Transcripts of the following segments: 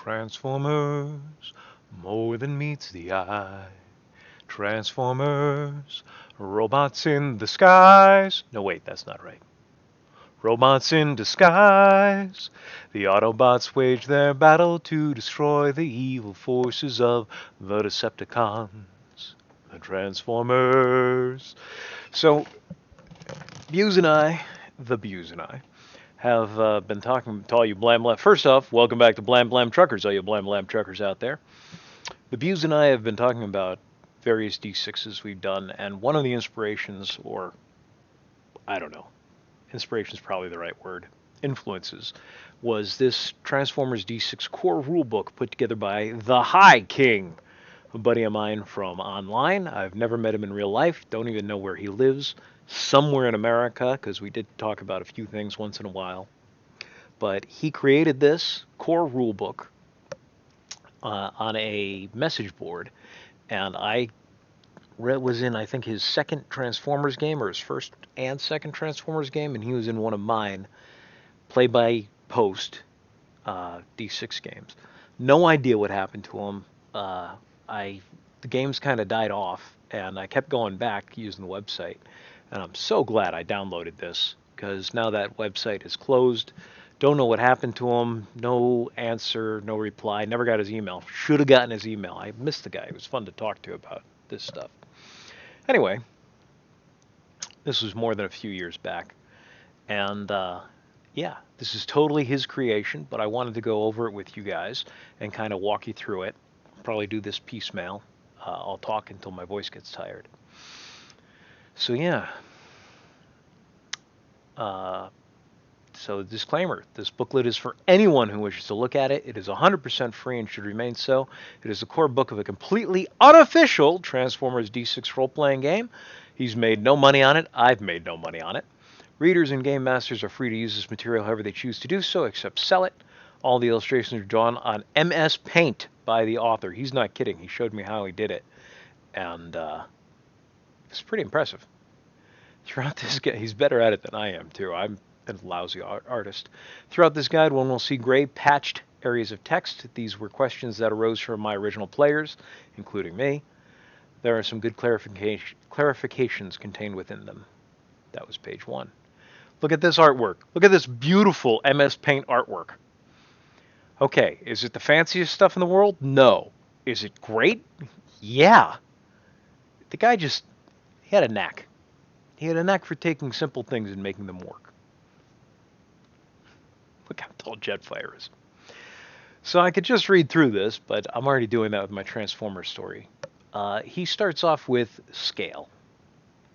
Transformers, more than meets the eye. Transformers, robots in the skies. No, wait, that's not right. Robots in disguise. The Autobots wage their battle to destroy the evil forces of the Decepticons. The Transformers. So, the Buse and I, have been talking to all you Blam Blam. First off, welcome back to Blam Blam Truckers, all you Blam Blam Truckers out there. The Buse and I have been talking about various D6s we've done, and one of the inspirations, or I don't know, inspiration is probably the right word, influences, was this Transformers D6 core rulebook put together by the High King, a buddy of mine from online. I've never met him in real life, don't even know where he lives, somewhere in America, because we did talk about a few things once in a while. But he created this core rulebook on a message board, and I was in, I think, his second Transformers game, or his first and second Transformers game, and he was in one of mine, play by post D6 games. No idea what happened to him. I the games kind of died off, and I kept going back using the website, and I'm so glad I downloaded this because now that website is closed. Don't know what happened to him. No answer, no reply. Never got his email. Should have gotten his email. I missed the guy. It was fun to talk to about this stuff. Anyway, this was more than a few years back. And yeah, this is totally his creation, but I wanted to go over it with you guys and kind of walk you through it. Probably do this piecemeal. I'll talk until my voice gets tired. So yeah. So disclaimer, this booklet is for anyone who wishes to look at it. It is 100% free and should remain so. It is the core book of a completely unofficial Transformers D6 role-playing game. He's made no money on it. I've made no money on it. Readers and game masters are free to use this material however they choose to do so, except sell it. All the illustrations are drawn on MS Paint by the author. He's not kidding. He showed me how he did it, and it's pretty impressive. Throughout this guide, he's better at it than I am, too. I'm a lousy artist. Throughout this guide, one will see gray patched areas of text. These were questions that arose from my original players, including me. There are some good clarifications contained within them. That was page 1. Look at this artwork. Look at this beautiful MS Paint artwork. Okay, is it the fanciest stuff in the world? No. Is it great? Yeah. The guy he had a knack. He had a knack for taking simple things and making them work. Look how tall Jetfire is. So I could just read through this, but I'm already doing that with my Transformers story. He starts off with scale.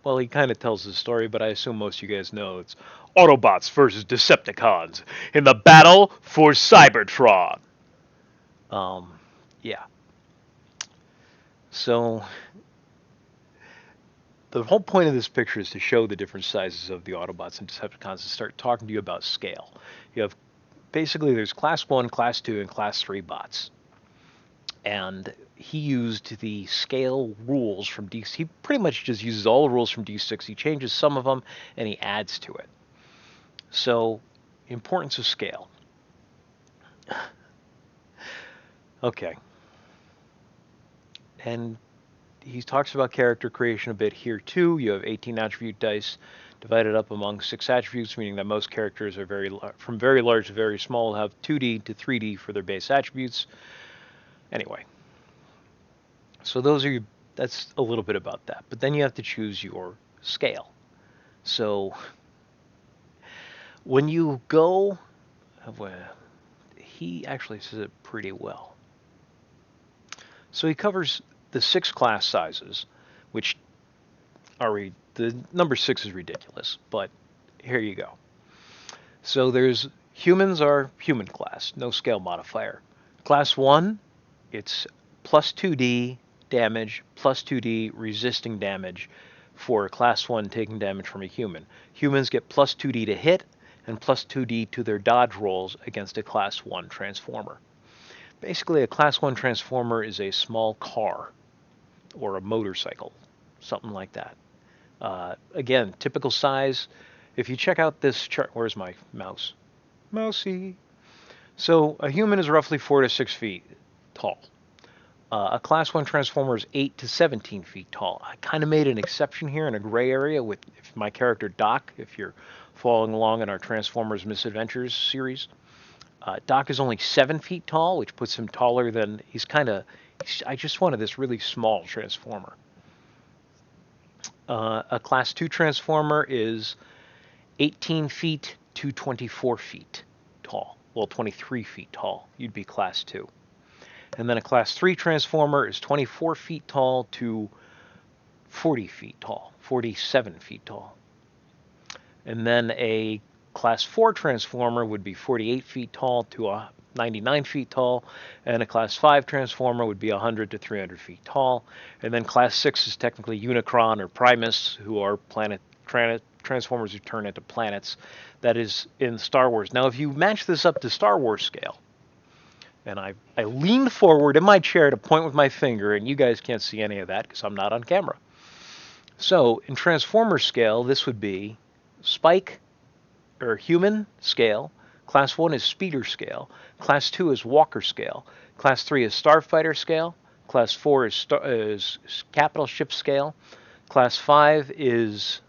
Well, he kind of tells the story, but I assume most of you guys know it's Autobots versus Decepticons in the battle for Cybertron. Yeah. So the whole point of this picture is to show the different sizes of the Autobots and Decepticons and start talking to you about scale. You have basically there's class 1, class 2, and class 3 bots. And he used the scale rules from D6. He pretty much just uses all the rules from D6. He changes some of them and he adds to it. So, importance of scale. Okay. And he talks about character creation a bit here too. You have 18 attribute dice divided up among 6 attributes, meaning that most characters are from very large to very small have 2D to 3D for their base attributes. Anyway, so that's a little bit about that. But then you have to choose your scale. So when you go, he actually says it pretty well. So he covers the 6 class sizes, which are the number 6 is ridiculous, but here you go. So humans are human class, no scale modifier. Class 1, it's plus 2D damage, plus 2D resisting damage for class 1 taking damage from a human. Humans get plus 2D to hit and plus 2D to their dodge rolls against a class 1 transformer. Basically, a class 1 transformer is a small car or a motorcycle, something like that. Again, typical size. If you check out this chart, where's my mouse? Mousey. So a human is roughly 4 to 6 feet tall. A Class 1 Transformer is 8 to 17 feet tall. I kind of made an exception here in a gray area with if my character Doc, if you're following along in our Transformers Misadventures series. Doc is only 7 feet tall, which puts him taller than, I just wanted this really small Transformer. A Class 2 Transformer is 18 feet to 24 feet tall. Well, 23 feet tall. You'd be Class 2. And then a Class 3 Transformer is 24 feet tall to 40 feet tall, 47 feet tall. And then a Class 4 Transformer would be 48 feet tall to 99 feet tall, and a Class 5 Transformer would be 100 to 300 feet tall. And then Class 6 is technically Unicron or Primus, who are Transformers who turn into planets. That is in Star Wars. Now, if you match this up to Star Wars scale, and I leaned forward in my chair to point with my finger, and you guys can't see any of that because I'm not on camera. So in Transformer scale, this would be Spike, or human scale. Class 1 is speeder scale. Class 2 is walker scale. Class 3 is starfighter scale. Class 4 is capital ship scale. Class 5 is...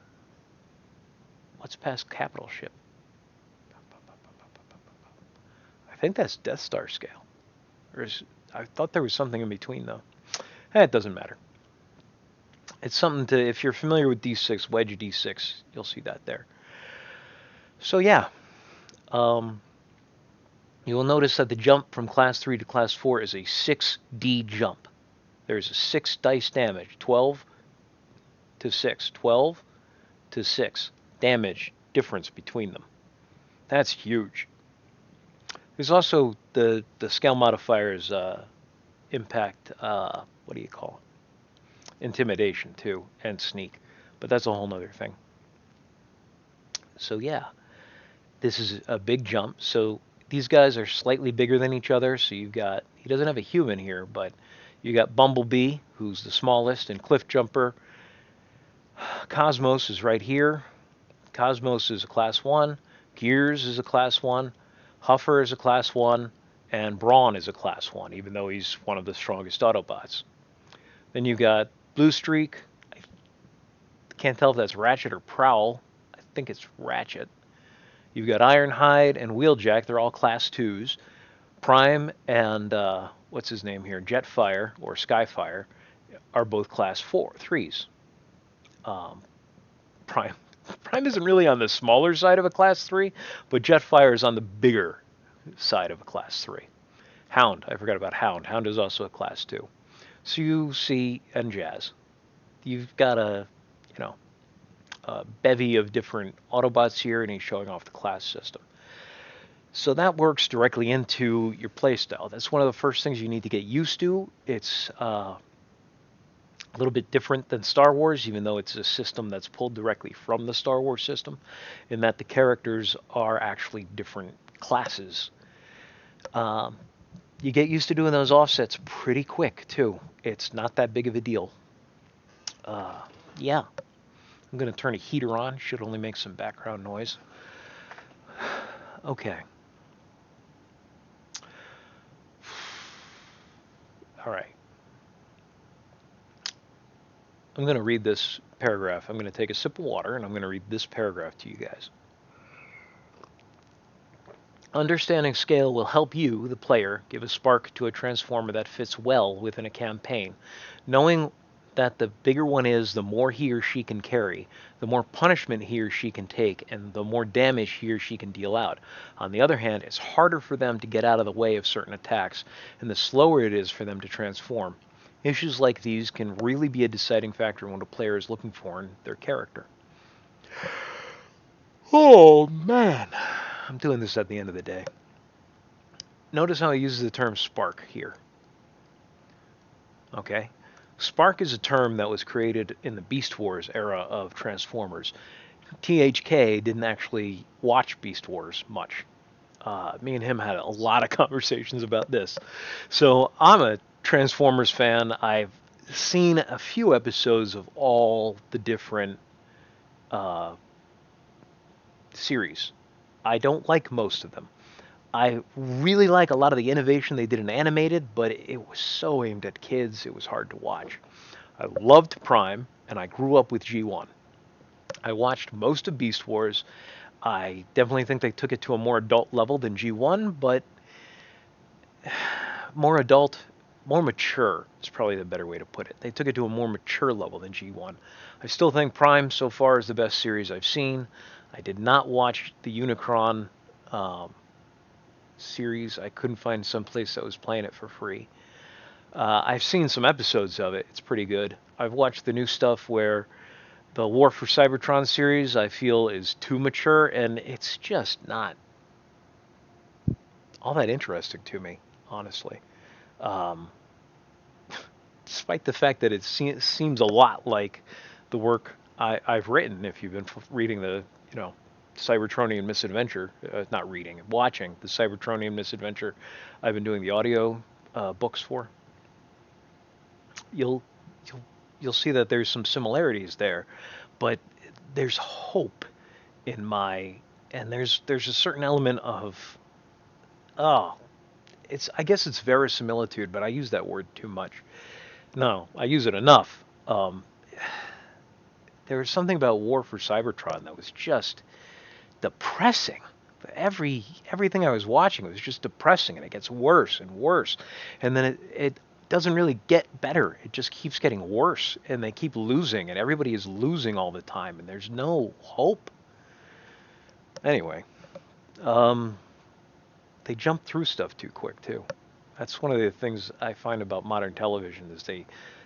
what's past capital ship? I think that's Death Star scale. I thought there was something in between, though. It doesn't matter. It's something to, if you're familiar with D6, Wedge D6, you'll see that there. So yeah, you will notice that the jump from Class 3 to Class 4 is a 6D jump. There's a 6 dice damage, 12 to 6, 12 to 6 damage difference between them. That's huge. There's also the scale modifiers impact, what do you call it? Intimidation too, and sneak. But that's a whole nother thing. So yeah, this is a big jump. So these guys are slightly bigger than each other. So you've got, he doesn't have a human here, but you got Bumblebee, who's the smallest, and Cliff Jumper. Cosmos is right here. Cosmos is a Class 1. Gears is a Class 1. Huffer is a Class 1. And Brawn is a Class 1, even though he's one of the strongest Autobots. Then you've got Blue Streak. I can't tell if that's Ratchet or Prowl. I think it's Ratchet. You've got Ironhide and Wheeljack. They're all Class 2s. Prime and, what's his name here? Jetfire, or Skyfire, are both Class 3s. Prime isn't really on the smaller side of a Class 3, but Jetfire is on the bigger side of a Class 3. Hound, I forgot about Hound. Hound is also a Class 2. So you see, and Jazz. You've got a bevy of different Autobots here, and he's showing off the class system. So that works directly into your playstyle. That's one of the first things you need to get used to. It's a little bit different than Star Wars, even though it's a system that's pulled directly from the Star Wars system, in that the characters are actually different classes. You get used to doing those offsets pretty quick, too. It's not that big of a deal. Yeah. I'm going to turn a heater on. Should only make some background noise. Okay. All right. I'm going to read this paragraph. I'm going to take a sip of water, and I'm going to read this paragraph to you guys. Understanding scale will help you, the player, give a spark to a Transformer that fits well within a campaign. Knowing that the bigger one is, the more he or she can carry, the more punishment he or she can take, and the more damage he or she can deal out. On the other hand, it's harder for them to get out of the way of certain attacks, and the slower it is for them to transform. Issues like these can really be a deciding factor in what a player is looking for in their character. Oh, man. I'm doing this at the end of the day. Notice how he uses the term spark here. Okay? Spark is a term that was created in the Beast Wars era of Transformers. THK didn't actually watch Beast Wars much. Me and him had a lot of conversations about this. So I'm a Transformers fan. I've seen a few episodes of all the different series. I don't like most of them. I really like a lot of the innovation they did in animated, but it was so aimed at kids, it was hard to watch. I loved Prime, and I grew up with G1. I watched most of Beast Wars. I definitely think they took it to a more adult level than G1, but more adult, more mature is probably the better way to put it. They took it to a more mature level than G1. I still think Prime so far is the best series I've seen. I did not watch the Unicron um, series. I couldn't find some place that was playing it for free. I've seen some episodes of it. It's pretty good. I've watched the new stuff where the War for Cybertron series I feel is too mature, and it's just not all that interesting to me, honestly. Um, Despite the fact that it seems a lot like the work I've written. If you've been reading the, you know, Cybertronian Misadventure, not reading, watching the Cybertronian Misadventure, I've been doing the audio books for. You'll you'll you'll see that there's some similarities there, but there's hope in my, and there's a certain element of, oh, it's, I guess it's verisimilitude, but I use that word too much. No, I use it enough. There was something about War for Cybertron that was just depressing. Everything I was watching was just depressing, and it gets worse and worse, and then it doesn't really get better. It just keeps getting worse, and they keep losing, and everybody is losing all the time, and there's no hope. Anyway, um, they jump through stuff too quick too. That's one of the things I find about modern television is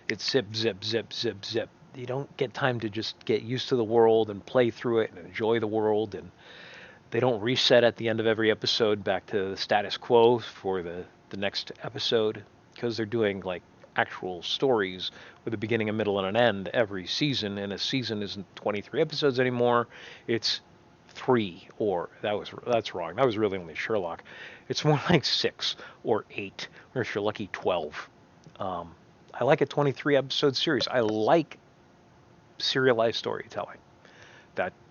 it's zip, zip, zip, zip, zip. You don't get time to just get used to the world and play through it and enjoy the world, and they don't reset at the end of every episode back to the status quo for the next episode because they're doing like actual stories with a beginning, a middle, and an end every season, and a season isn't 23 episodes anymore. It's three, or that's wrong. That was really only Sherlock. It's more like six or eight, or if you're lucky, 12. Um, I like a 23 episode series. I like serialized storytelling.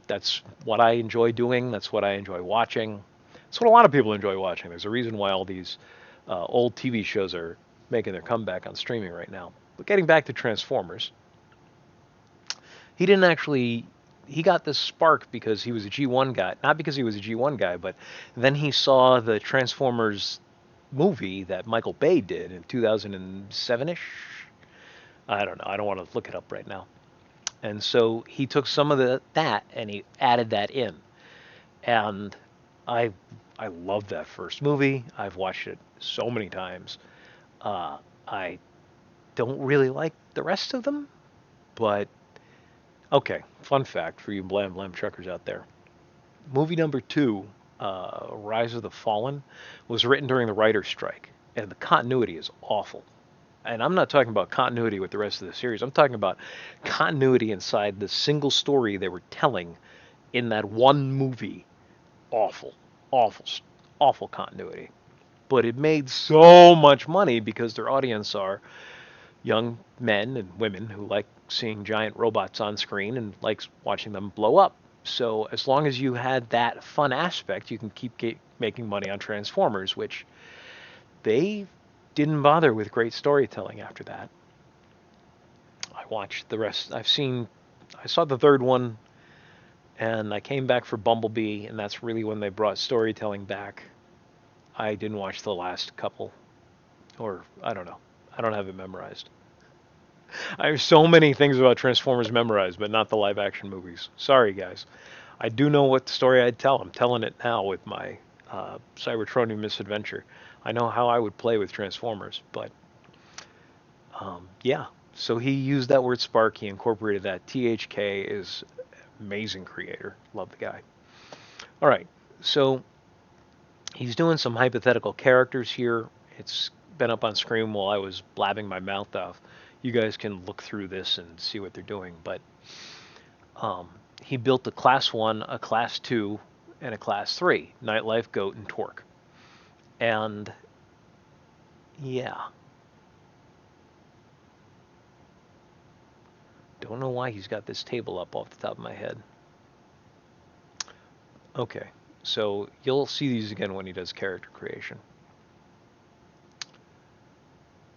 That's what I enjoy doing. That's what I enjoy watching. That's what a lot of people enjoy watching. There's a reason why all these old TV shows are making their comeback on streaming right now. But getting back to Transformers, he didn't actually. He got this spark because he was a G1 guy. Not because he was a G1 guy, but then he saw the Transformers movie that Michael Bay did in 2007ish. I don't know. I don't want to look it up right now. And so he took some of that and he added that in. And I I love that first movie. I've watched it so many times. I don't really like the rest of them, but okay. Fun fact for you Blam Blam truckers out there: movie number two, Rise of the Fallen, was written during the writer's strike, and the continuity is awful. And I'm not talking about continuity with the rest of the series. I'm talking about continuity inside the single story they were telling in that one movie. Awful, awful, awful continuity. But it made so much money because their audience are young men and women who like seeing giant robots on screen and likes watching them blow up. So as long as you had that fun aspect, you can keep making money on Transformers, which they didn't bother with great storytelling after that. I watched the rest. I saw the third one, and I came back for Bumblebee, and that's really when they brought storytelling back. I didn't watch the last couple, or I don't know. I don't have it memorized. I have so many things about Transformers memorized, but not the live action movies. Sorry, guys. I do know what story I'd tell. I'm telling it now with my Cybertronian Misadventure. I know how I would play with Transformers, but yeah. So he used that word spark. He incorporated that. THK is amazing creator. Love the guy. All right. So he's doing some hypothetical characters here. It's been up on screen while I was blabbing my mouth off. You guys can look through this and see what they're doing. But um, he built a class 1, a class 2, and a class 3, Nightlife, Goat, and Torque. And yeah, don't know why he's got this table up off the top of my head. Okay. So you'll see these again when he does character creation.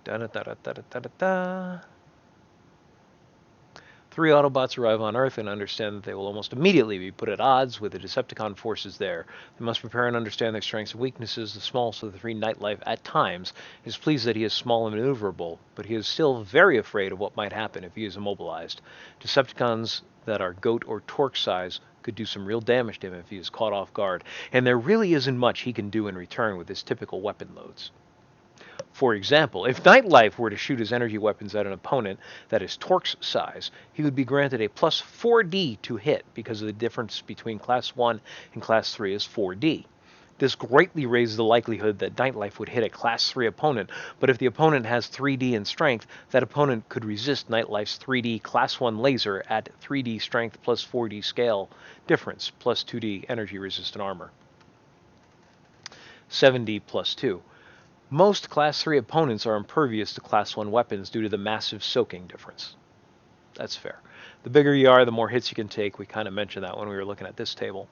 Da da da da da da da da. 3 Autobots arrive on Earth and understand that they will almost immediately be put at odds with the Decepticon forces there. They must prepare and understand their strengths and weaknesses. The smallest of the 3, Nightlife, at times, is pleased that he is small and maneuverable, but he is still very afraid of what might happen if he is immobilized. Decepticons that are goat or torque size could do some real damage to him if he is caught off guard, and there really isn't much he can do in return with his typical weapon loads. For example, if Nightlife were to shoot his energy weapons at an opponent that is Torque's size, he would be granted a plus 4D to hit because of the difference between Class 1 and Class 3 is 4D. This greatly raises the likelihood that Nightlife would hit a Class 3 opponent, but if the opponent has 3D in strength, that opponent could resist Nightlife's 3D Class 1 laser at 3D strength plus 4D scale difference plus 2D energy resistant armor. 7D plus 2. Most Class 3 opponents are impervious to Class 1 weapons due to the massive soaking difference. That's fair. The bigger you are, the more hits you can take. We kind of mentioned that when we were looking at this table.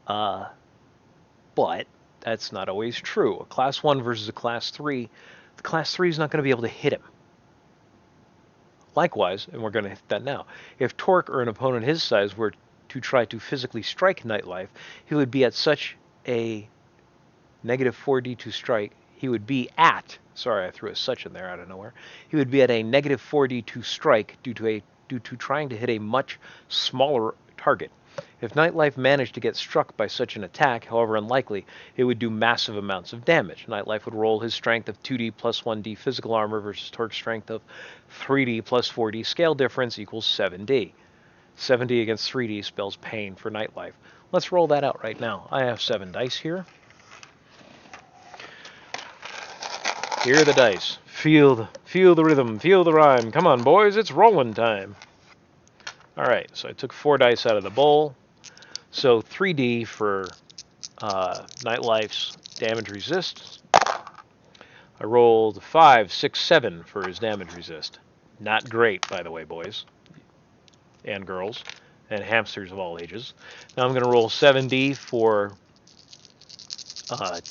But that's not always true. A Class 1 versus a Class 3, the Class 3 is not going to be able to hit him. Likewise, and we're going to hit that now, if Torque or an opponent his size were to try to physically strike Nightlife, he would be at such a negative 4D to strike. He would be at, sorry I threw a such in there out of nowhere, he would be at a negative 4D to strike due to trying to hit a much smaller target. If Nightlife managed to get struck by such an attack, however unlikely, it would do massive amounts of damage. Nightlife would roll his strength of 2D plus 1D physical armor versus Torque's strength of 3D plus 4D scale difference equals 7D. 7D against 3D spells pain for Nightlife. Let's roll that out right now. I have 7 dice here. Here are the dice. Feel the rhythm, feel the rhyme. Come on, boys, it's rolling time. All right, so I took 4 dice out of the bowl. So 3D for Nightlife's damage resist. I rolled 5, 6, 7 for his damage resist. Not great, by the way, boys and girls and hamsters of all ages. Now I'm going to roll 7D for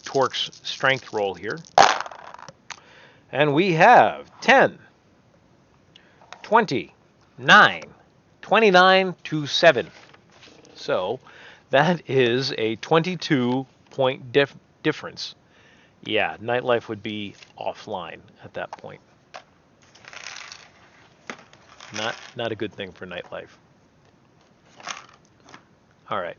Torque's strength roll here. And we have 10, 20, 9, 29 to 7. So that is a 22-point difference. Yeah, Nightlife would be offline at that point. Not a good thing for Nightlife. All right.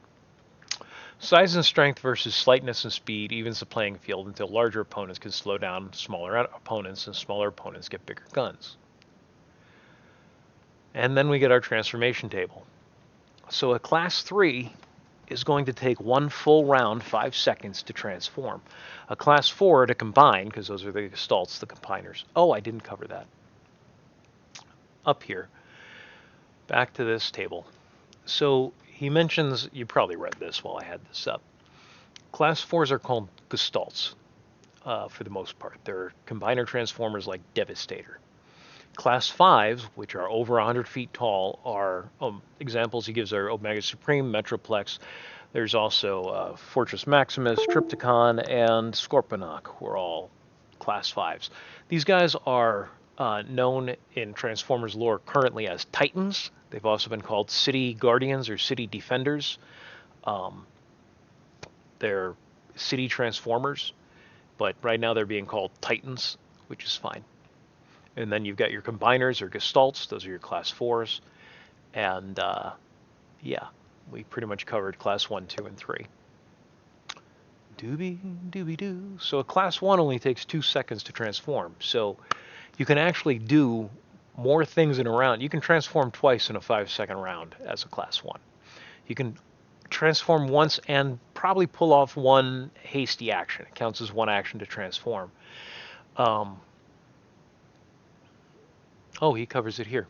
Size and strength versus slightness and speed evens the playing field until larger opponents can slow down smaller opponents and smaller opponents get bigger guns. And then we get our transformation table. So a Class 3 is going to take 1 full round, 5 seconds to transform. A Class 4 to combine, because those are the gestalts, the combiners. Oh, I didn't cover that. Up here. Back to this table. So he mentions, you probably read this while I had this up. Class 4s are called gestalts for the most part. They're combiner transformers like Devastator. Class 5s, which are over 100 feet tall, are examples he gives are Omega Supreme, Metroplex. There's also Fortress Maximus, Triptychon, and Scorponok, who are all Class 5s. These guys are known in Transformers lore currently as Titans. They've also been called City Guardians or City Defenders. They're City Transformers, but right now they're being called Titans, which is fine. And then you've got your combiners or gestalts. Those are your Class 4s. And yeah, we pretty much covered Class 1, 2, and 3. Doobie-doo. So a Class 1 only takes 2 seconds to transform. So you can actually do more things in a round. You can transform twice in a 5-second round as a Class 1. You can transform once and probably pull off one hasty action. It counts as one action to transform. Oh, he covers it here.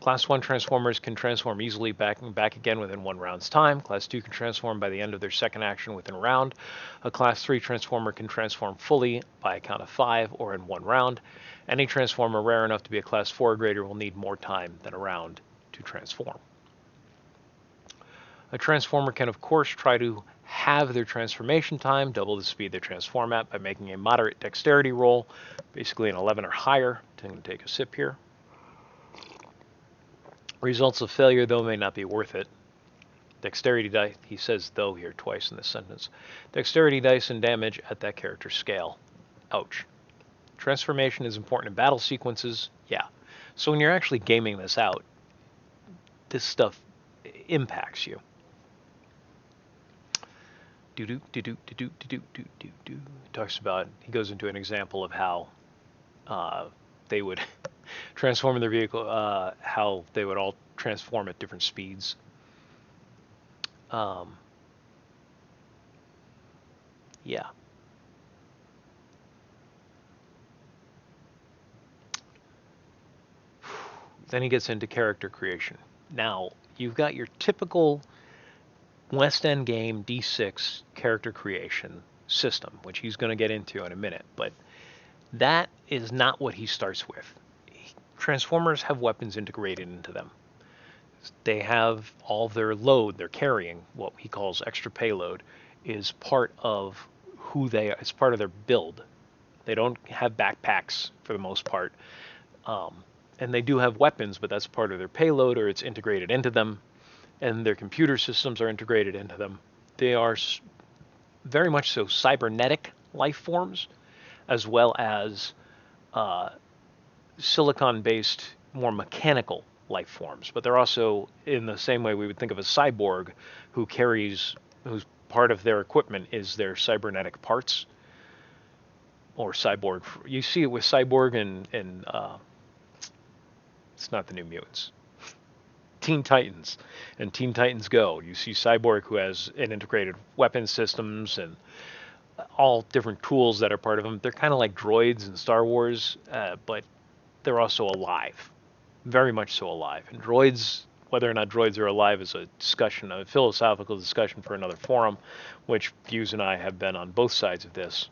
Class 1 transformers can transform easily back and back again within 1 round's time. Class 2 can transform by the end of their second action within a round. A Class 3 transformer can transform fully by a count of 5 or in 1 round. Any transformer rare enough to be a Class 4 or greater will need more time than a round to transform. A transformer can, of course, try to have their transformation time double the speed they transform at by making a moderate dexterity roll, basically an 11 or higher. I'm going to take a sip here. Results of failure, though, may not be worth it. Dexterity dice, he says though here twice in this sentence. Dexterity dice and damage at that character's scale. Ouch. Transformation is important in battle sequences. Yeah. So when you're actually gaming this out, this stuff impacts you. Talks about, he goes into an example of how they would transform in their vehicle, how they would all transform at different speeds. Yeah. Then he gets into character creation. Now, you've got your typical West End game D6 character creation system, which he's going to get into in a minute, but that is not what he starts with. Transformers have weapons integrated into them. They have all their load they're carrying, what he calls extra payload, is part of who they are. It's part of their build. They don't have backpacks for the most part. And they do have weapons, but that's part of their payload, or it's integrated into them, and their computer systems are integrated into them. They are very much so cybernetic life forms, as well as silicon-based, more mechanical life forms. But they're also, in the same way we would think of a cyborg, whose part of their equipment is their cybernetic parts, or cyborg. You see it with Cyborg and it's not the New Mutants. Teen Titans and Teen Titans Go. You see Cyborg, who has an integrated weapon systems and all different tools that are part of them. They're kind of like droids in Star Wars, but they're also alive. Very much so alive. And droids, whether or not droids are alive is a discussion, a philosophical discussion for another forum, which Fuse and I have been on both sides of this.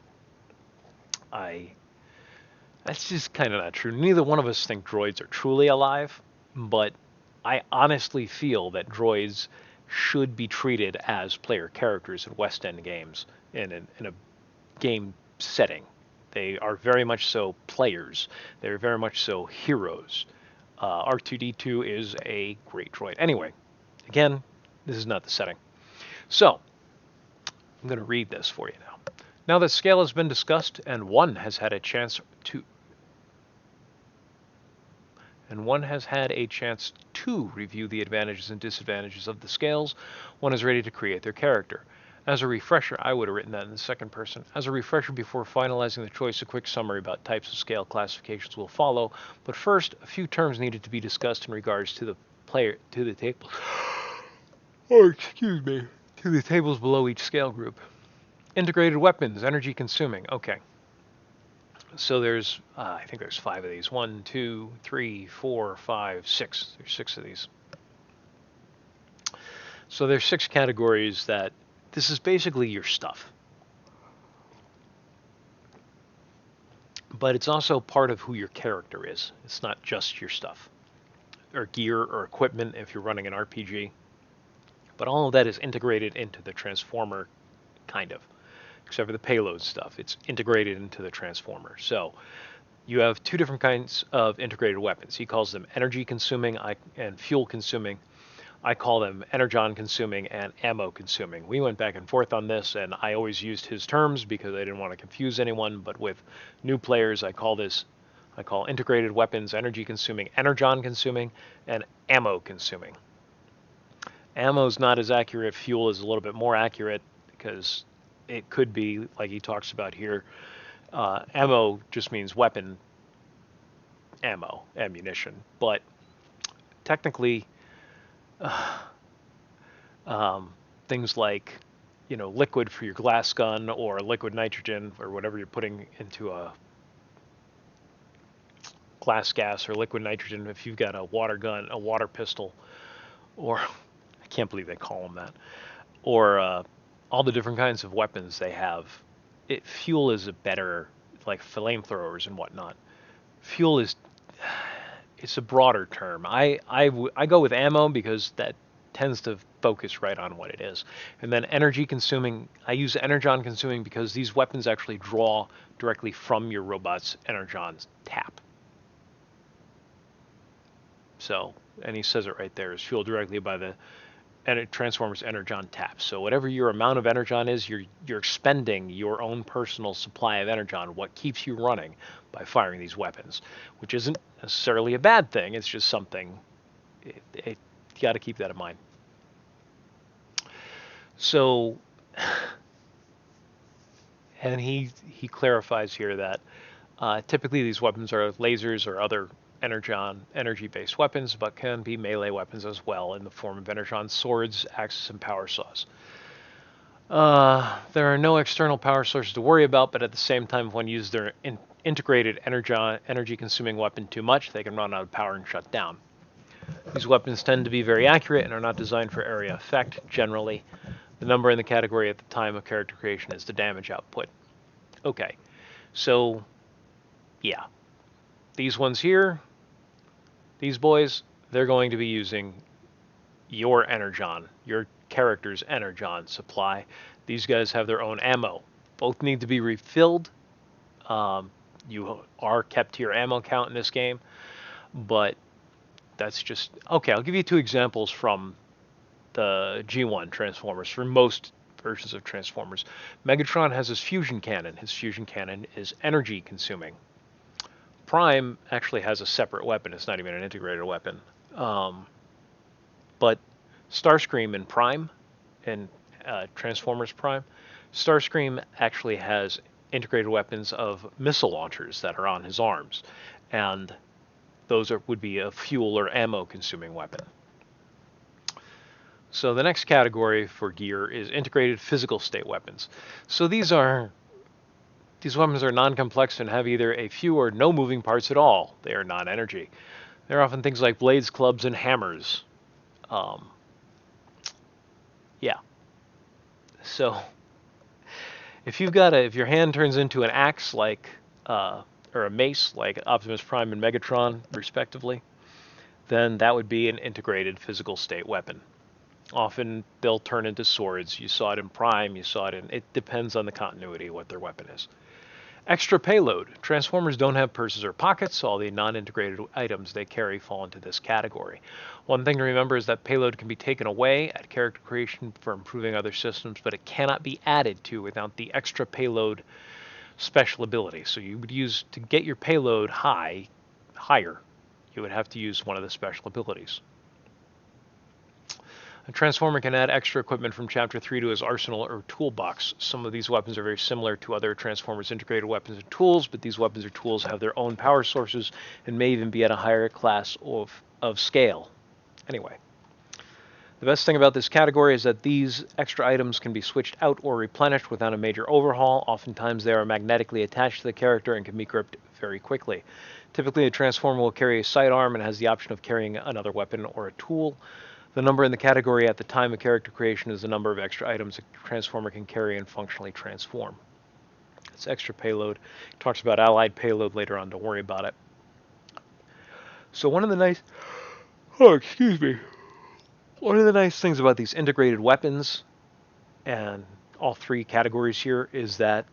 That's just kind of not true. Neither one of us think droids are truly alive, but I honestly feel that droids should be treated as player characters in West End games in a game setting. They are very much so players. They're very much so heroes. R2-D2 is a great droid. Anyway, again, this is not the setting. So, I'm going to read this for you now. Now that scale has been discussed and one has had a chance to review the advantages and disadvantages of the scales, one is ready to create their character. As a refresher, I would have written that in the second person. As a refresher before finalizing the choice, a quick summary about types of scale classifications will follow, but first, a few terms needed to be discussed in regards to the tables. To the tables below each scale group. Integrated weapons, energy consuming. Okay. So there's, I think there's 5 of these. 1, 2, 3, 4, 5, 6. There's 6 of these. So there's 6 categories that, this is basically your stuff. But it's also part of who your character is. It's not just your stuff. Or gear or equipment if you're running an RPG. But all of that is integrated into the Transformer, kind of. Except for the payload stuff. It's integrated into the Transformer. So you have 2 different kinds of integrated weapons. He calls them energy consuming and fuel consuming. I call them energon consuming and ammo consuming. We went back and forth on this, and I always used his terms because I didn't want to confuse anyone. But with new players, I call integrated weapons energy consuming, energon consuming, and ammo consuming. Ammo is not as accurate. Fuel is a little bit more accurate because it could be, like he talks about here, ammo just means weapon ammo, ammunition. But technically, things like, liquid for your glass gun or liquid nitrogen or whatever you're putting into a glass gas or liquid nitrogen, if you've got a water gun, a water pistol, or I can't believe they call them that, or all the different kinds of weapons they have, fuel is a better, like flamethrowers and whatnot. Fuel it's a broader term. I go with ammo because that tends to focus right on what it is. And then energy consuming, I use energon consuming because these weapons actually draw directly from your robot's energon's tap. So, and he says it right there, is fueled directly by the Transformer's energon tap. So whatever your amount of energon is, you're expending your own personal supply of energon, what keeps you running, by firing these weapons, which isn't necessarily a bad thing. It's just something you got to keep that in mind. So, and he clarifies here that typically these weapons are lasers or other energy-based weapons, but can be melee weapons as well in the form of energon swords, axes, and power saws. There are no external power sources to worry about, but at the same time, if one uses their integrated energy-consuming weapon too much, they can run out of power and shut down. These weapons tend to be very accurate and are not designed for area effect, generally. The number in the category at the time of character creation is the damage output. Okay, so, yeah. These ones here, these boys, they're going to be using your energon, your character's energon supply. These guys have their own ammo. Both need to be refilled. You are kept to your ammo count in this game, but that's just... Okay, I'll give you two examples from the G1 Transformers, for most versions of Transformers. Megatron has his fusion cannon. His fusion cannon is energy consuming. Prime actually has a separate weapon. It's not even an integrated weapon. But Starscream in Prime, in Transformers Prime, Starscream actually has integrated weapons of missile launchers that are on his arms. And those would be a fuel or ammo consuming weapon. So the next category for gear is integrated physical state weapons. So these weapons are non-complex and have either a few or no moving parts at all. They are non-energy. They're often things like blades, clubs, and hammers. Yeah. So if your hand turns into an axe or a mace like Optimus Prime and Megatron, respectively, then that would be an integrated physical state weapon. Often they'll turn into swords. You saw it in Prime. It depends on the continuity what their weapon is. Extra payload. Transformers don't have purses or pockets, so all the non-integrated items they carry fall into this category. One thing to remember is that payload can be taken away at character creation for improving other systems, but it cannot be added to without the extra payload special ability. So you would use, to get your payload higher, you would have to use one of the special abilities. A Transformer can add extra equipment from Chapter 3 to his arsenal or toolbox. Some of these weapons are very similar to other Transformers integrated weapons and tools, but these weapons or tools have their own power sources and may even be at a higher class of scale. Anyway, the best thing about this category is that these extra items can be switched out or replenished without a major overhaul. Oftentimes they are magnetically attached to the character and can be gripped very quickly. Typically, a Transformer will carry a sidearm and has the option of carrying another weapon or a tool. The number in the category at the time of character creation is the number of extra items a Transformer can carry and functionally transform. It's extra payload. It talks about allied payload later on. Don't worry about it. So one of the nice... Oh, excuse me. One of the nice things about these integrated weapons and all three categories here is that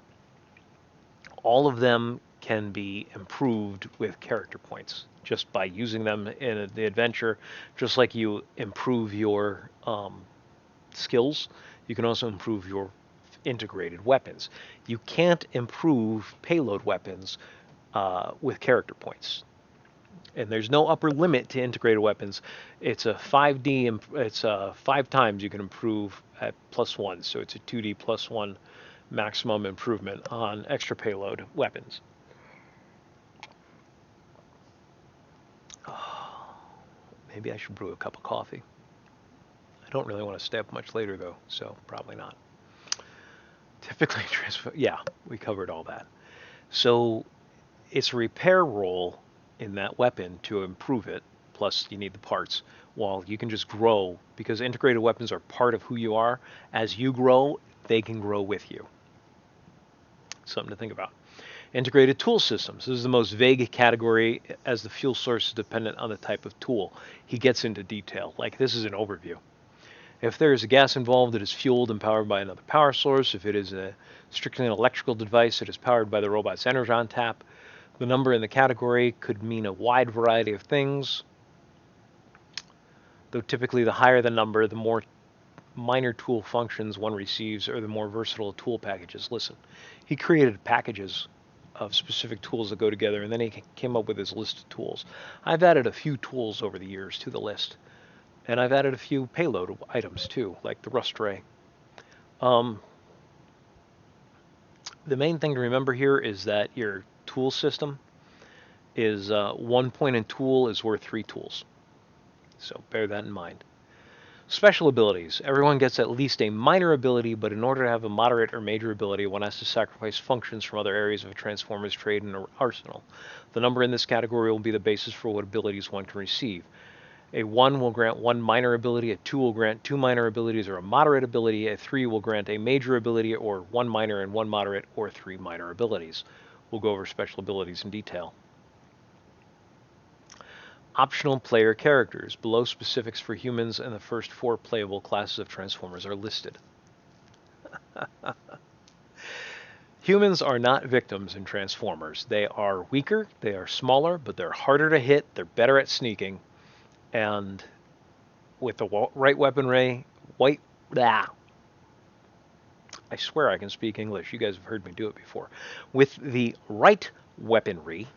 all of them can be improved with character points just by using them in the adventure. Just like you improve your skills, you can also improve your integrated weapons. You can't improve payload weapons with character points. And there's no upper limit to integrated weapons. It's a 5D, it's 5 times you can improve at +1, so it's a 2D +1 maximum improvement on extra payload weapons. Maybe I should brew a cup of coffee. I don't really want to stay up much later, though, so probably not. Typically, yeah, we covered all that. So it's a repair roll in that weapon to improve it, plus you need the parts, while you can just grow, because integrated weapons are part of who you are. As you grow, they can grow with you. Something to think about. Integrated tool systems. This is the most vague category, as the fuel source is dependent on the type of tool. He gets into detail. Like, this is an overview. If there is a gas involved, it is fueled and powered by another power source. If it is a strictly an electrical device, it is powered by the robot's energon tap. The number in the category could mean a wide variety of things, though typically the higher the number, the more minor tool functions one receives, or the more versatile tool packages. Listen, he created packages of specific tools that go together, and then he came up with his list of tools. I've added a few tools over the years to the list, and I've added a few payload items too, like the rust ray. The main thing to remember here is that your tool system is 1 point in tool is worth 3 tools. So bear that in mind. Special abilities. Everyone gets at least a minor ability, but in order to have a moderate or major ability, one has to sacrifice functions from other areas of a Transformer's trade and arsenal. The number in this category will be the basis for what abilities one can receive. A 1 will grant 1 minor ability, a 2 will grant 2 minor abilities or a moderate ability, a 3 will grant a major ability or 1 minor and 1 moderate or 3 minor abilities. We'll go over special abilities in detail. Optional player characters. Below, specifics for humans and the first 4 playable classes of Transformers are listed. Humans are not victims in Transformers. They are weaker, they are smaller, but they're harder to hit, they're better at sneaking, and with the right weaponry, I swear I can speak English. You guys have heard me do it before. With the right weaponry,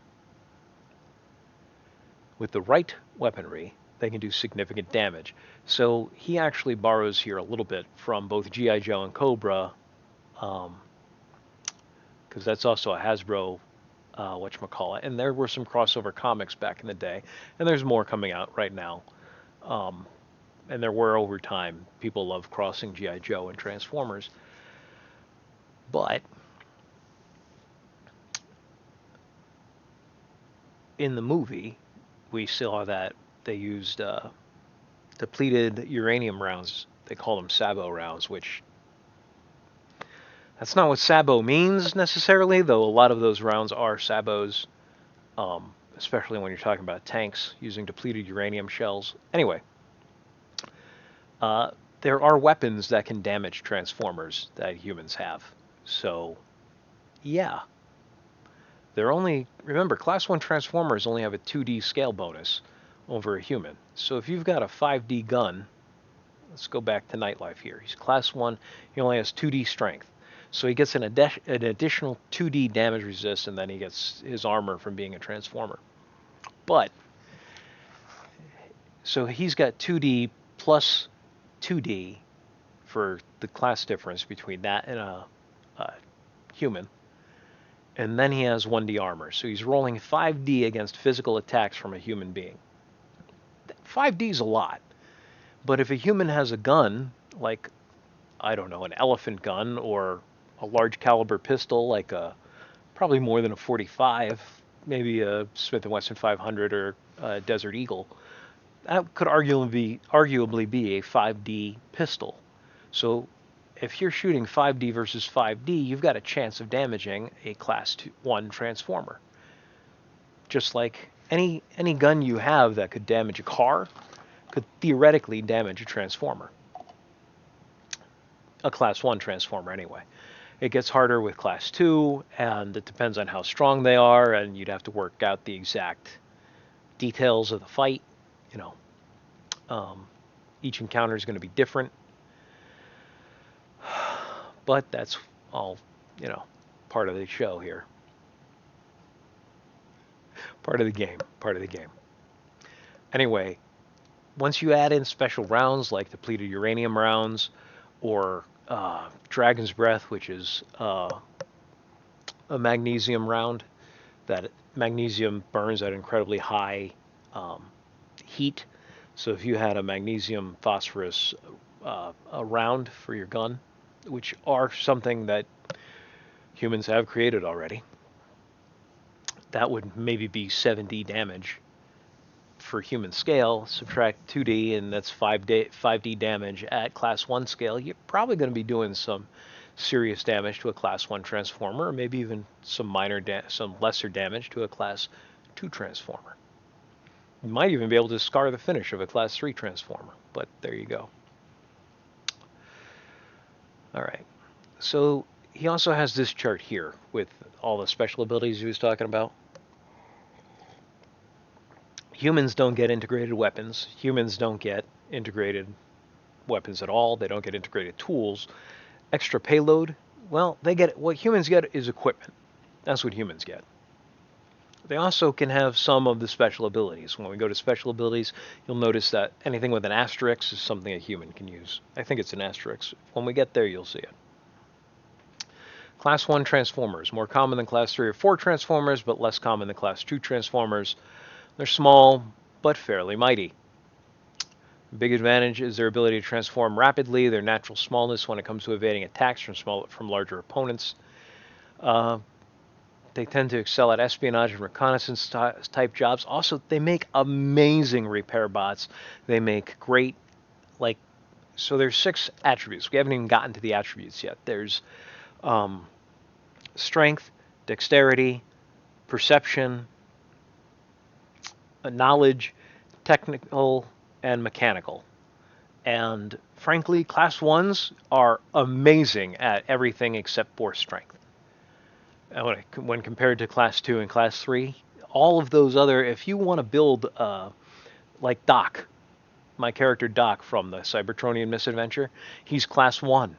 they can do significant damage. So he actually borrows here a little bit from both G.I. Joe and Cobra, because that's also a Hasbro whatchamacallit. And there were some crossover comics back in the day, and there's more coming out right now. And there were over time. People love crossing G.I. Joe and Transformers. But in the movie, we saw that they used depleted uranium rounds. They call them Sabo rounds, which that's not what Sabo means necessarily, though a lot of those rounds are Sabos, especially when you're talking about tanks using depleted uranium shells. Anyway, there are weapons that can damage Transformers that humans have. So, yeah. Remember, Class 1 Transformers only have a 2D scale bonus over a human. So if you've got a 5D gun, let's go back to Nightlife here. He's Class 1, he only has 2D strength. So he gets an additional 2D damage resist, and then he gets his armor from being a Transformer. But, so he's got 2D plus 2D for the class difference between that and a human. And then he has 1D armor. So he's rolling 5D against physical attacks from a human being. 5D is a lot. But if a human has a gun, like, I don't know, an elephant gun or a large caliber pistol, like probably more than a 45, maybe a Smith & Wesson 500 or a Desert Eagle, that could arguably be a 5D pistol. So if you're shooting 5D versus 5D, you've got a chance of damaging a Class 1 Transformer. Just like any gun you have that could damage a car could theoretically damage a Transformer. A Class 1 Transformer, anyway. It gets harder with Class 2, and it depends on how strong they are, and you'd have to work out the exact details of the fight. Each encounter is going to be different. But that's all, part of the show here. Part of the game. Anyway, once you add in special rounds like depleted uranium rounds or Dragon's Breath, which is a magnesium round, that magnesium burns at incredibly high heat. So if you had a magnesium phosphorus a round for your gun, which are something that humans have created already, that would maybe be 7D damage for human scale. Subtract 2D, and that's 5D damage at Class 1 scale. You're probably going to be doing some serious damage to a Class 1 Transformer, or maybe even some lesser damage to a Class 2 Transformer. You might even be able to scar the finish of a Class 3 Transformer, but there you go. All right. So he also has this chart here with all the special abilities he was talking about. Humans don't get integrated weapons. Humans don't get integrated weapons at all. They don't get integrated tools. Extra payload, well, they get what humans get is equipment. That's what humans get. They also can have some of the special abilities. When we go to special abilities, you'll notice that anything with an asterisk is something a human can use. I think it's an asterisk. When we get there, you'll see it. Class 1 Transformers, more common than Class 3 or 4 Transformers, but less common than Class 2 Transformers. They're small, but fairly mighty. The big advantage is their ability to transform rapidly, their natural smallness when it comes to evading attacks from larger opponents. They tend to excel at espionage and reconnaissance type jobs. Also, they make amazing repair bots. They make great, like, so there's 6 attributes. We haven't even gotten to the attributes yet. There's strength, dexterity, perception, knowledge, technical, and mechanical. And frankly, class 1s are amazing at everything except for strength. When compared to class 2 and class 3, all of those other, if you want to build, like Doc, my character Doc from the Cybertronian Misadventure, he's class 1.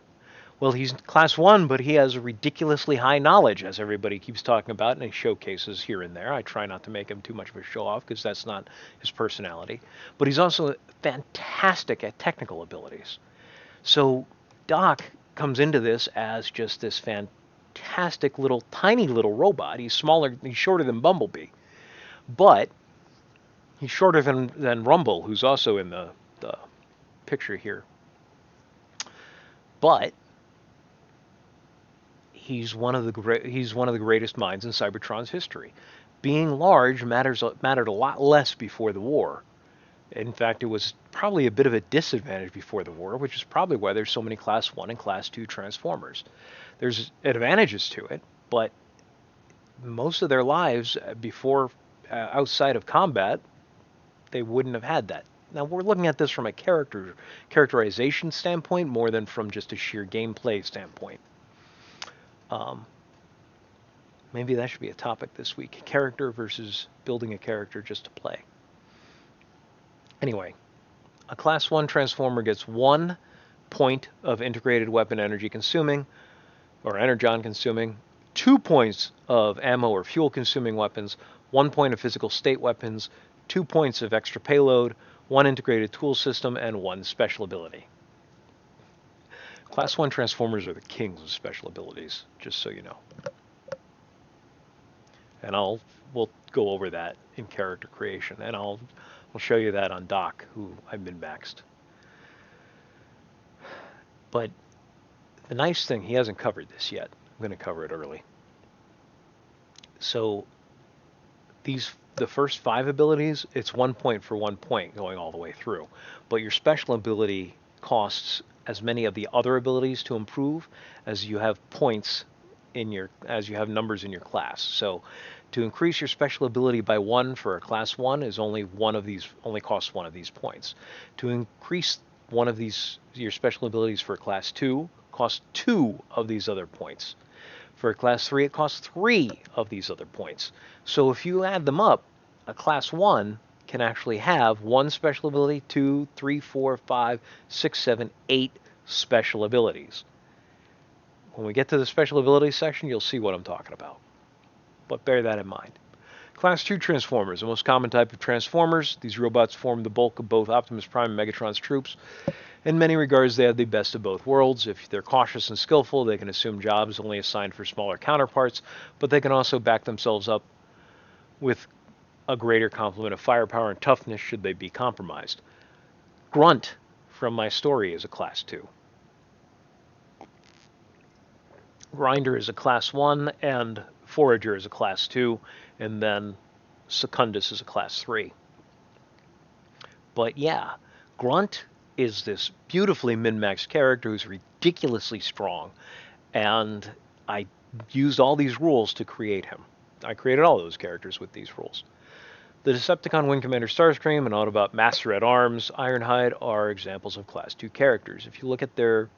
Well, he's class 1, but he has ridiculously high knowledge, as everybody keeps talking about, and he showcases here and there. I try not to make him too much of a show-off, because that's not his personality. But he's also fantastic at technical abilities. So Doc comes into this as just this fantastic little, tiny little robot. He's shorter than Bumblebee. But he's shorter than Rumble, who's also in the picture here. But he's one of the greatest minds in Cybertron's history. Being large mattered a lot less before the war. In fact, it was probably a bit of a disadvantage before the war, which is probably why there's so many Class 1 and Class 2 Transformers. There's advantages to it, but most of their lives before, outside of combat, they wouldn't have had that. Now, we're looking at this from a characterization standpoint more than from just a sheer gameplay standpoint. Maybe that should be a topic this week. Character versus building a character just to play. Anyway, a Class 1 Transformer gets 1 point of integrated weapon energy consuming, or energon consuming, 2 points of ammo or fuel consuming weapons, 1 point of physical state weapons, 2 points of extra payload, 1 integrated tool system, and 1 special ability. Class 1 Transformers are the kings of special abilities, just so you know. And we'll go over that in character creation, and I'll show you that on Doc, who I've been maxed. But the nice thing, he hasn't covered this yet. I'm going to cover it early. So the first 5 abilities, it's 1 point for 1 point going all the way through. But your special ability costs as many of the other abilities to improve as you have points as you have numbers in your class. So to increase your special ability by 1 for a class 1 is only costs 1 of these points. To increase one of your special abilities for a class 2 costs 2 of these other points. For a class 3, it costs 3 of these other points. So if you add them up, a class 1 can actually have 1 special ability, 2, 3, 4, 5, 6, 7, 8 special abilities. When we get to the special abilities section, you'll see what I'm talking about. But bear that in mind. Class 2 Transformers, the most common type of Transformers. These robots form the bulk of both Optimus Prime and Megatron's troops. In many regards, they have the best of both worlds. If they're cautious and skillful, they can assume jobs only assigned for smaller counterparts, but they can also back themselves up with a greater complement of firepower and toughness should they be compromised. Grunt from my story is a Class 2. Grinder is a Class 1, and Forager is a Class 2, and then Secundus is a Class 3. But yeah, Grunt is this beautifully min-maxed character who's ridiculously strong, and I used all these rules to create him. I created all those characters with these rules. The Decepticon Wing Commander Starscream and Autobot Master at Arms Ironhide are examples of Class 2 characters. If you look at their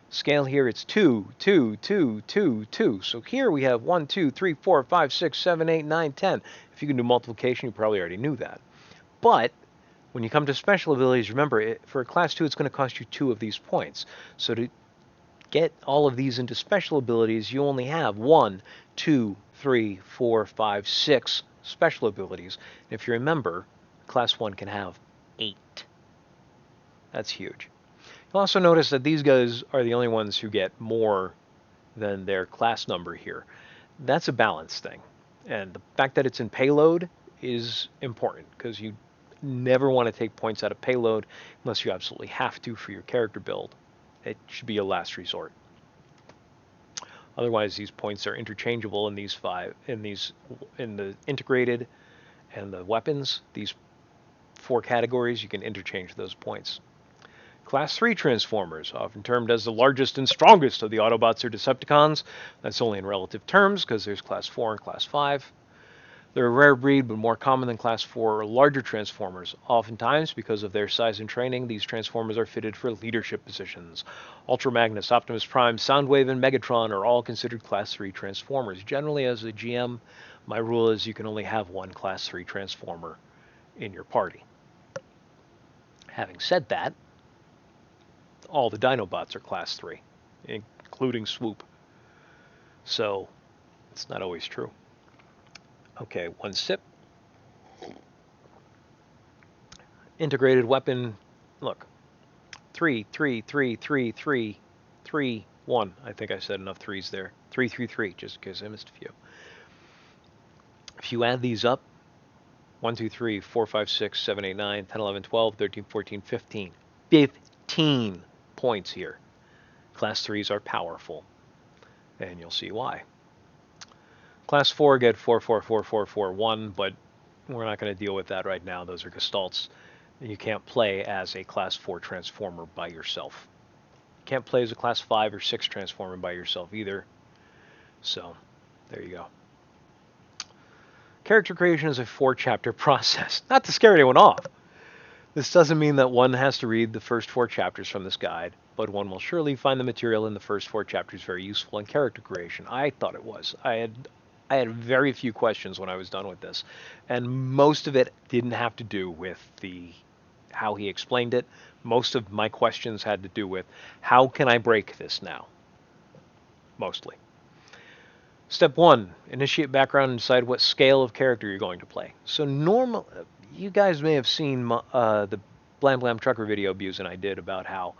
Scale here, it's 2, 2, 2, 2, 2. So here we have 1, 2, 3, 4, 5, 6, 7, 8, 9, 10. If you can do multiplication, you probably already knew that. But when you come to special abilities, remember, for a class 2, it's going to cost you 2 of these points. So to get all of these into special abilities, you only have 1, 2, 3, 4, 5, 6 special abilities. And if you remember, class 1 can have 8. That's huge. You'll also notice that these guys are the only ones who get more than their class number here. That's a balance thing. And the fact that it's in payload is important, because you never want to take points out of payload unless you absolutely have to for your character build. It should be a last resort. Otherwise, these points are interchangeable in these in the integrated and the weapons. These 4 categories, you can interchange those points. Class 3 Transformers, often termed as the largest and strongest of the Autobots or Decepticons. That's only in relative terms, because there's Class 4 and Class 5. They're a rare breed, but more common than Class 4 or larger Transformers. Oftentimes, because of their size and training, these Transformers are fitted for leadership positions. Ultra Magnus, Optimus Prime, Soundwave, and Megatron are all considered Class 3 Transformers. Generally, as a GM, my rule is you can only have one Class 3 Transformer in your party. Having said that, all the Dinobots are Class 3, including Swoop. So, it's not always true. Okay, 1 sip. Integrated weapon, look. 3, 3, 3, 3, 3, 3, 1. I think I said enough threes there. 3, 3, 3, just in case I missed a few. If you add these up, 1, 2, 3, 4, 5, 6, 7, 8, 9, 10, 11, 12, 13, 14, 15. 15 points here. Class 3s are powerful, and you'll see why. Class 4 get 4, 4, 4, 4, 4, 1, but we're not going to deal with that right now. Those are gestalts. You can't play as a Class 4 Transformer by yourself. You can't play as a Class 5 or 6 Transformer by yourself either. So, there you go. Character creation is a 4-chapter process. Not to scare anyone off. This doesn't mean that one has to read the first 4 chapters from this guide, but one will surely find the material in the first 4 chapters very useful in character creation. I thought it was. I had very few questions when I was done with this, and most of it didn't have to do with how he explained it. Most of my questions had to do with, how can I break this now? Mostly. Step 1, initiate background and decide what scale of character you're going to play. So you guys may have seen the Blam Blam Trucker video Buse and I did about how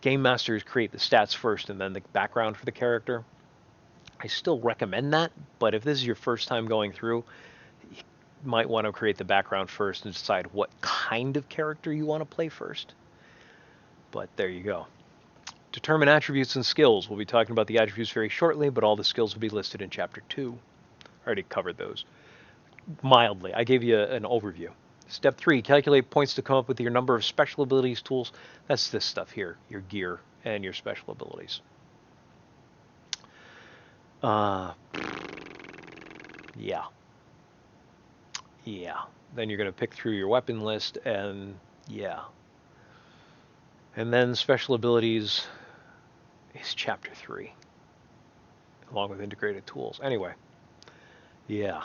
game masters create the stats first and then the background for the character. I still recommend that, but if this is your first time going through, you might want to create the background first and decide what kind of character you want to play first. But there you go. Determine attributes and skills. We'll be talking about the attributes very shortly, but all the skills will be listed in Chapter 2. I already covered those mildly. I gave you an overview. Step 3, calculate points to come up with your number of special abilities tools. That's this stuff here, your gear and your special abilities. Yeah. Then you're going to pick through your weapon list, and yeah. And then special abilities is Chapter 3, along with integrated tools. Anyway, yeah,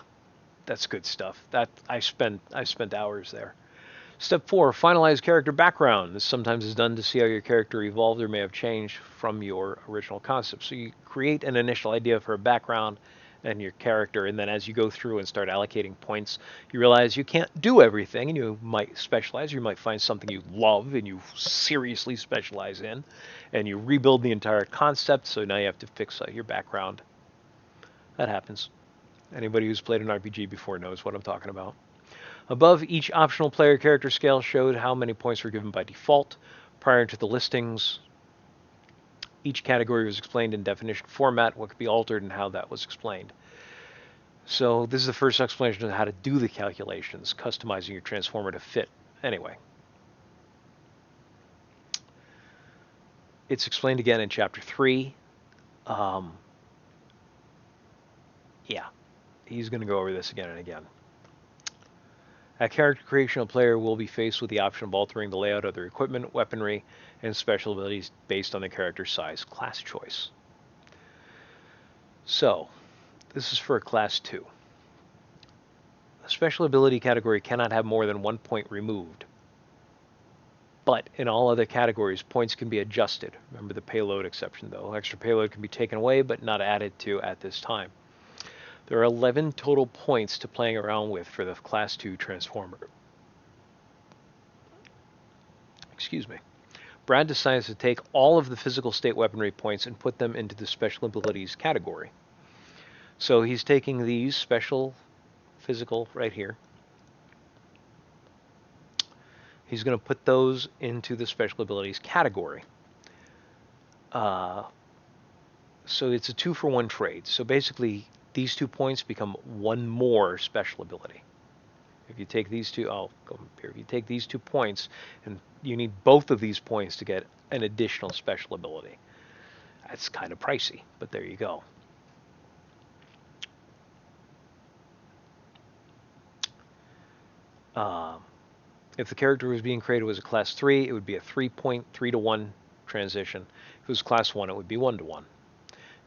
that's good stuff. That I spent hours there. Step 4, finalize character background. This sometimes is done to see how your character evolved or may have changed from your original concept. So you create an initial idea for a background and your character, and then as you go through and start allocating points, you realize you can't do everything, and you might specialize. You might find something you love and you seriously specialize in, and you rebuild the entire concept, so now you have to fix your background. That happens. Anybody who's played an RPG before knows what I'm talking about. Above, each optional player character scale showed how many points were given by default. Prior to the listings, each category was explained in definition format, what could be altered, and how that was explained. So this is the first explanation of how to do the calculations, customizing your transformer to fit. Anyway, it's explained again in Chapter 3. Yeah, he's going to go over this again and again. At character creation, a player will be faced with the option of altering the layout of their equipment, weaponry, and special abilities based on the character's size class choice. So, this is for a class 2. A special ability category cannot have more than 1 point removed. But in all other categories, points can be adjusted. Remember the payload exception, though. Extra payload can be taken away, but not added to at this time. There are 11 total points to playing around with for the Class 2 Transformer. Excuse me. Brad decides to take all of the physical state weaponry points and put them into the special abilities category. So he's taking these special physical right here. He's going to put those into the special abilities category. So it's a 2-for-1 trade. So basically, these 2 points become 1 more special ability. If you take these two, I'll go here. If you take these 2 points, and you need both of these points to get an additional special ability. That's kind of pricey, but there you go. If the character was being created as a class 3, it would be a 3-point 3-to-1 transition. If it was class 1, it would be 1-to-1.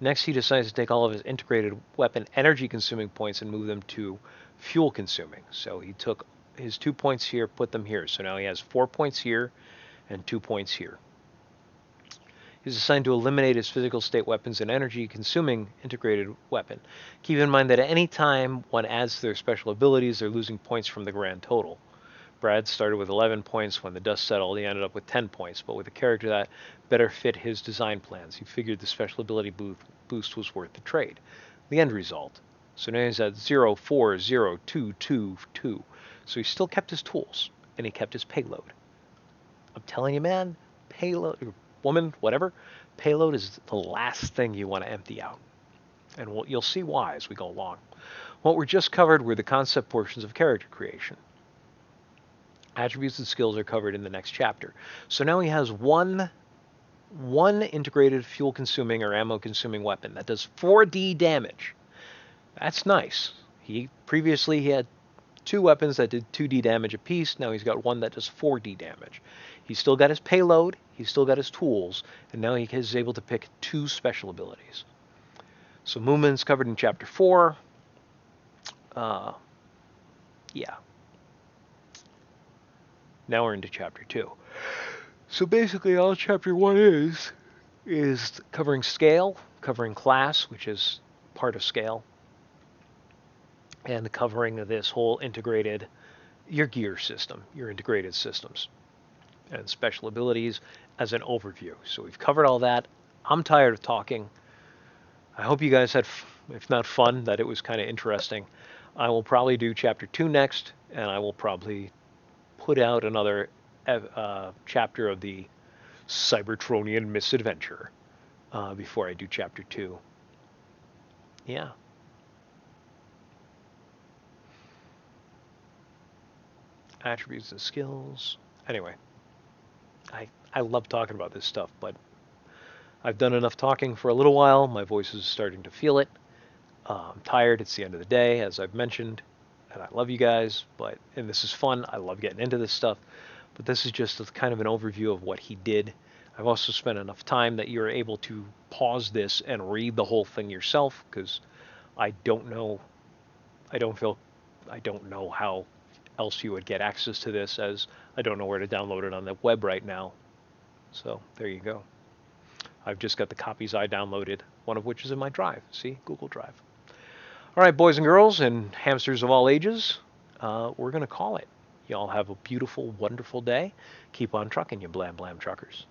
Next, he decides to take all of his integrated weapon energy consuming points and move them to fuel consuming. So he took his 2 points here, put them here. So now he has 4 points here and 2 points here. He's assigned to eliminate his physical state weapons and energy consuming integrated weapon. Keep in mind that at any time one adds to their special abilities, they're losing points from the grand total. Brad started with 11 points. When the dust settled, he ended up with 10 points, but with a character that better fit his design plans. He figured the special ability boost was worth the trade. The end result. So now he's at 0, 4, 0, 2, 2, 2. So he still kept his tools, and he kept his payload. I'm telling you, man, payload, woman, whatever, payload is the last thing you want to empty out. And you'll see why as we go along. What we just covered were the concept portions of character creation. Attributes and skills are covered in the next chapter. So now he has one integrated fuel-consuming or ammo-consuming weapon that does 4D damage. That's nice. Previously he had 2 weapons that did 2D damage apiece. Now he's got one that does 4D damage. He's still got his payload, he's still got his tools, and now he is able to pick 2 special abilities. So movement's covered in Chapter 4. Yeah. Now we're into Chapter 2. So basically all Chapter 1 is covering scale, covering class, which is part of scale, and covering this whole integrated, your gear system, your integrated systems, and special abilities as an overview. So we've covered all that. I'm tired of talking. I hope you guys had, if not fun, that it was kind of interesting. I will probably do Chapter 2 next, and I will probably put out another chapter of the Cybertronian Misadventure before I do Chapter 2. Yeah. Attributes and skills. Anyway, I love talking about this stuff, but I've done enough talking for a little while. My voice is starting to feel it. I'm tired. It's the end of the day, as I've mentioned, and I love you guys, and this is fun. I love getting into this stuff, but this is just kind of an overview of what he did. I've also spent enough time that you're able to pause this and read the whole thing yourself, because I don't know how else you would get access to this, as I don't know where to download it on the web right now. So there you go. I've just got the copies I downloaded, one of which is in my drive. See, Google Drive. All right, boys and girls and hamsters of all ages, we're going to call it. Y'all have a beautiful, wonderful day. Keep on trucking, you blam blam truckers.